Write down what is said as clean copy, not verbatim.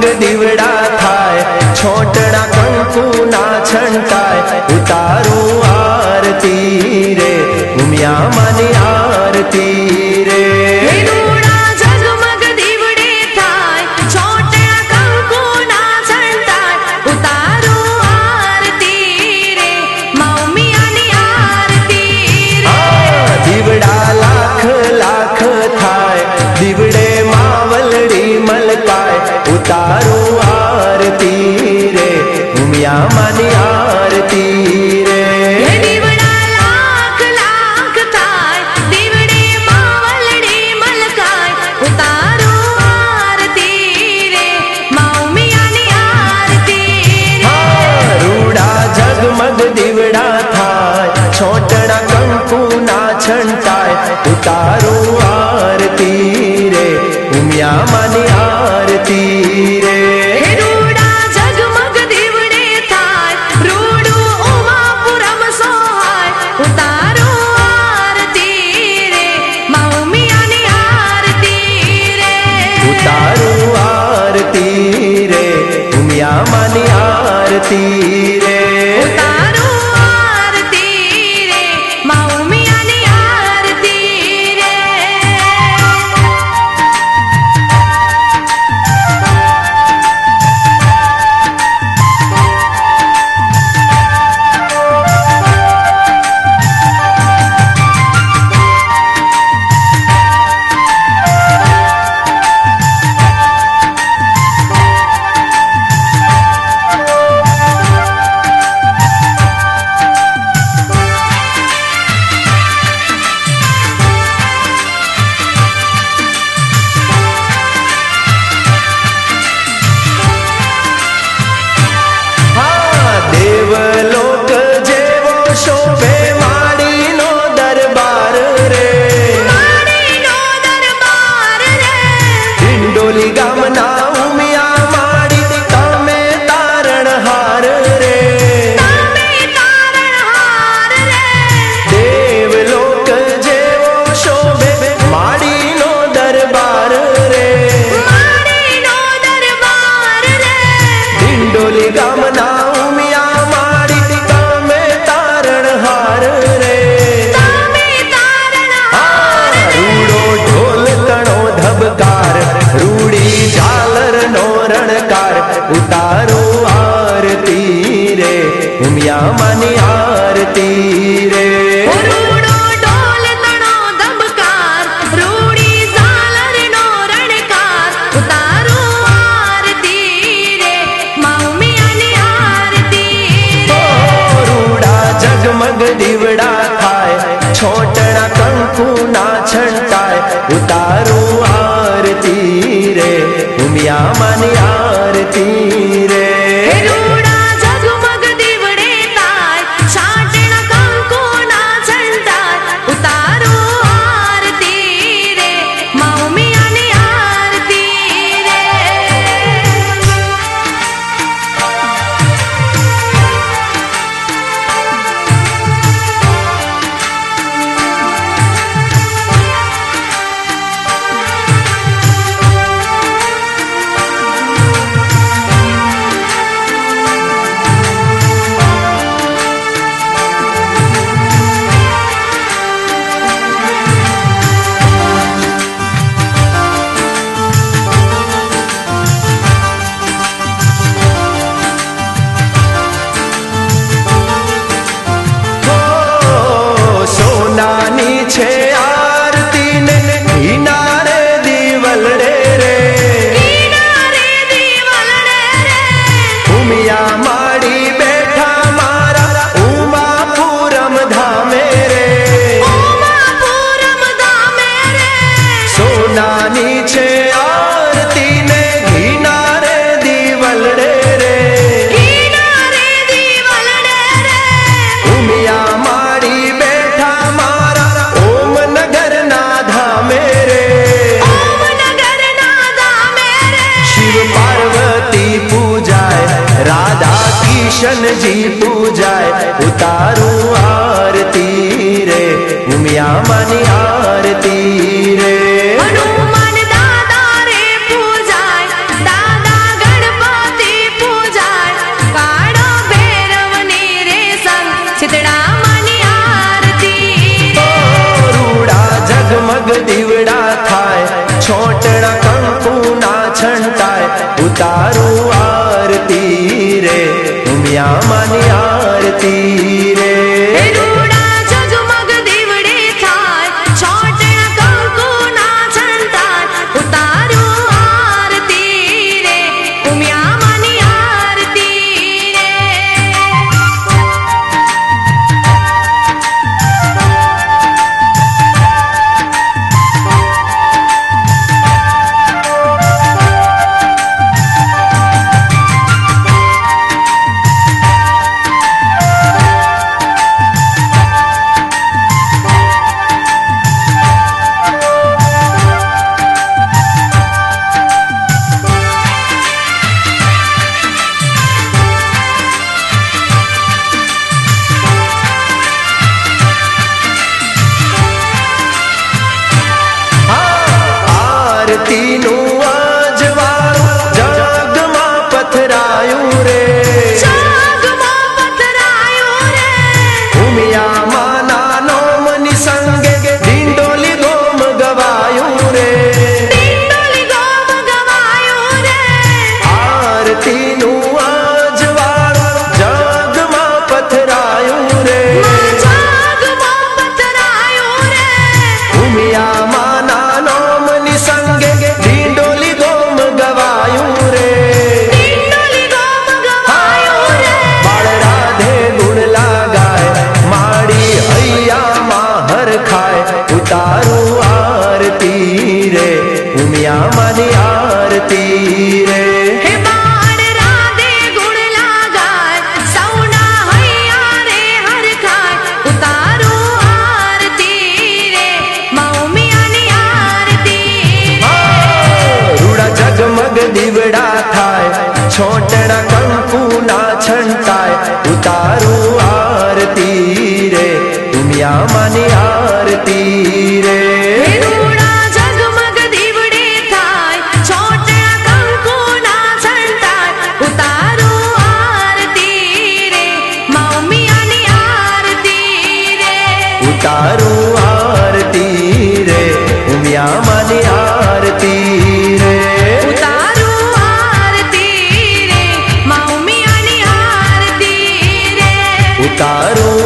जगमग दीवड़ा थाय छोटड़ा कंकु ना छंटाय उतारू आरती रे उमिया मानी आरती रे उतारू आरती रे उमिया मानी आरती रे दीवड़ा लाख लाख थाय दीवड़े मावलड़ी मलकाय उतारू आरती रे उमिया नी आरती रे रूड़ा जगमग दीवड़ा थाय छोटड़ा कंकु ना छंटाय उतारू आरती रे उमिया मानी आरती रे रूड़ा जगमग दीवड़े थाय रूडू उमापुरम सोहाय उतारू आरती रे उमिया नी आरती रे उतारू आरती रे उमिया मानी आरती रे उतारू आरती रे उमिया नी आरती रे देवलोक जेवो शोभे माड़ी नो दरबार रे माड़ी नो दरबार रे ડિંડોલી ગામના ઉમિયા માડી તમે તારણહાર રે તમે તારણહાર રે દેવલોક જેવો શોભે માડી નો દરબાર રે માડી નો દરબાર રે ડિંડોલી ગામના ઉમિયા માડી તમે તારણહાર રે તમે તારણહાર રૂડો ઢોલ તણો ધબકાર રૂડી ઝાલર નો રણકાર ઉતારો આરતી રે ઉમિયા માની આરતી રે રૂડો ઢોલ તણો ધબકાર રૂડી ઝાલર નો રણકાર ઉતારો આરતી રે ઉમિયા ની આરતી રે रूड़ा जगमग दीवड़ा थाय छोटड़ा कंकु ना छंटाय उतारू आरती रे उमिया मानी आरती रे रूड़ा जगमग दीवड़े थाय छाटड़ा कंकु ना छंटाय उतारू आरती रे उमिया नी आरती रे सोनानी छे आरती ने हीनारे दीवलड़े रे किनारे दीवलड़े रे उमिया माड़ी बैठा मारा उमापुरम धामे रे उमापुरम धामे रे सोनानी छे आरती ने हीनारे दीवलड़े रे किनारे दीवलड़े रे उमिया माड़ी बैठा मारा ओम नगर ना धामे रे ओम नगर ना धामे रे शिव पार्वती पूजाए राधा किशन जी पूजाए उतारू आरती रे उमिया मानी आरती रे हनुमान दादा रे पूजाय दादा ઉતારું આરતી રે ઉમિયા માની આરતી રે હે બાળ રાધે ગુણ લાગાય સૌના હૈયા રે હરખાય ઉતારું આરતી રે મા ઉમિયાની આરતી રૂડા જગમગ દીવડા થાય છોટણા કંકુના છંટાય ઉતારું આરતી રે ઉમિયા માની આરતી રે રૂડા જગમગ દીવડે થાય છોટણા કંકુના છંટાય ઉતારું આરતી રે મા ઉમિયાની આરતી રે ઉતારું આરતી રે ઉમિયા માની આરતી રે ઉતારું આરતી રે મા ઉમિયાની આરતી રે ઉતારું